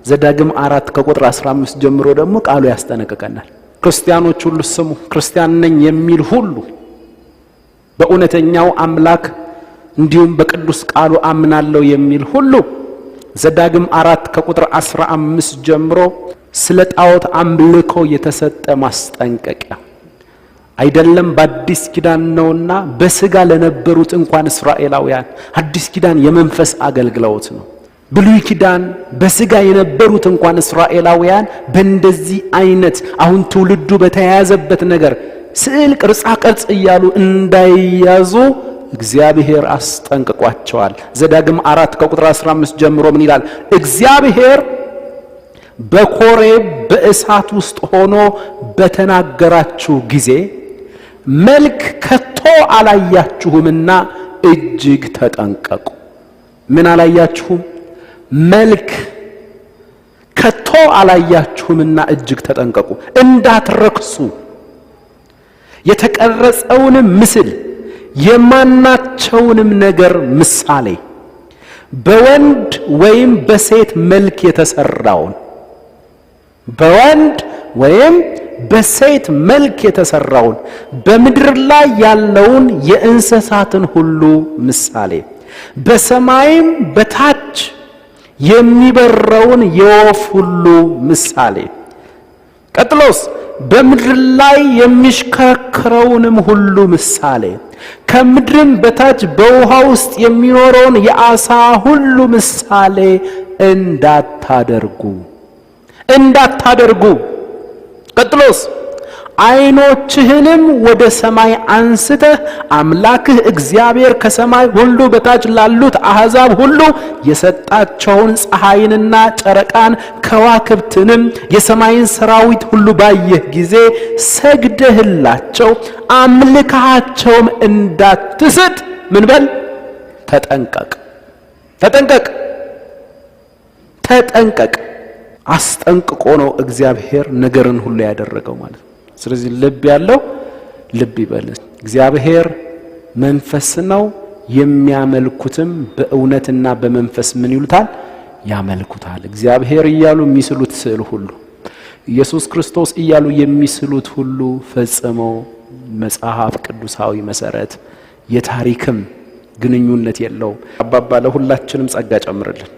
ዘዳግም 4 ከቁጥር 15 ጀምሮ ደግሞ ቃሉ ያስጠነቅቀናል። ክርስቲያኖች ሁሉ ስሙ፣ ክርስቲያን ነኝ የሚል ሁሉ በእውነተኛው አምላክ እንዲሁም በቅዱስ ቃሉ አምናለሁ የሚል ሁሉ ዘዳግም 4 ከቁጥር 15 ጀምሮ ስለ ጣዖት አምልኮ የተሰጠ ማስጠንቀቂያ አይደለም በአዲስ ኪዳን ነውና በስጋ ለነበሩት እንኳን እስራኤላውያን አዲስ ኪዳን የመንፈስ አገልግሎት ነው። ብሉይ ኪዳን በስጋ የነበሩት እንኳን እስራኤላውያን በእንደዚህ አይነት አሁን ትውልዱ በተያያዘበት ነገር ስዕል ቅርጻ ቅርጽ እያሉ እንዳይያዙ እግዚአብሔር አስጠንቅቋቸዋል። ዘዳግም 4 ከቁጥር 15 ጀምሮ ምን ይላል? እግዚአብሔር በኮሬብ በእሳት ውስጥ ሆኖ በተናገራችሁ ጊዜ መልክ ከቶ አላያችሁምና እጅግ ተጠንቀቁ። ምን አላያችሁም? መልክ ከቶ አላያችሁምና እጅግ ተጠንቀቁ። እንዳትረክሱ የተቀረጸውን ምስል የማናቸውንም ነገር ምሳሌ በወንድ ወይም በሴት መልክ የተሰራውን በወንድ ወይም በሴት መልክ የተሰራውን በምድር ላይ ያለውን የእንስሳትን ሁሉ ምሳሌ በሰማይም በታች የሚበረውን የወፍ ሁሉ ምሳሌ ቀጥሎስ በምድር ላይ የሚሽከረከረውንም ሁሉ ምሳሌ ከምድርም በታች በውሃ ውስጥ የሚኖረውን የአሳ ሁሉ ምሳሌ እንዳታደርጉ ቀጥሎስ ዓይኖችህንም ወደ ሰማይ አንስተህ አምላክህ እግዚአብሔር ከሰማይ ሁሉ በታች ላሉት አሕዛብ ሁሉ የሰጣቸውን ፀሐይንና ጨረቃን ከዋክብትንም የሰማይን ሰራዊት ሁሉ ባየህ ጊዜ ሰግደህላቸው አምልካቸውም እንዳትስት ምን በል? ተጠንቀቅ። አስጠንቅቆ ነው እግዚአብሔር ነገርን ሁሉ ያደረገው ማለት ነው። ስለዚህ ልብ ያለው ልብ ይበል። እግዚአብሔር መንፈስ ነው፣ የሚያመልኩትም በእውነትና በመንፈስ ምን ይሉታል? ያመልኩታል። እግዚአብሔር እያሉ የሚስሉት ስዕል ሁሉ ኢየሱስ ክርስቶስ እያሉ የሚስሉት ሁሉ ፈጽሞ መጽሐፍ ቅዱሳዊ መሰረት የታሪክም ግንኙነት የለው። አባባ ለሁላችንም ጸጋ ጨምርልን።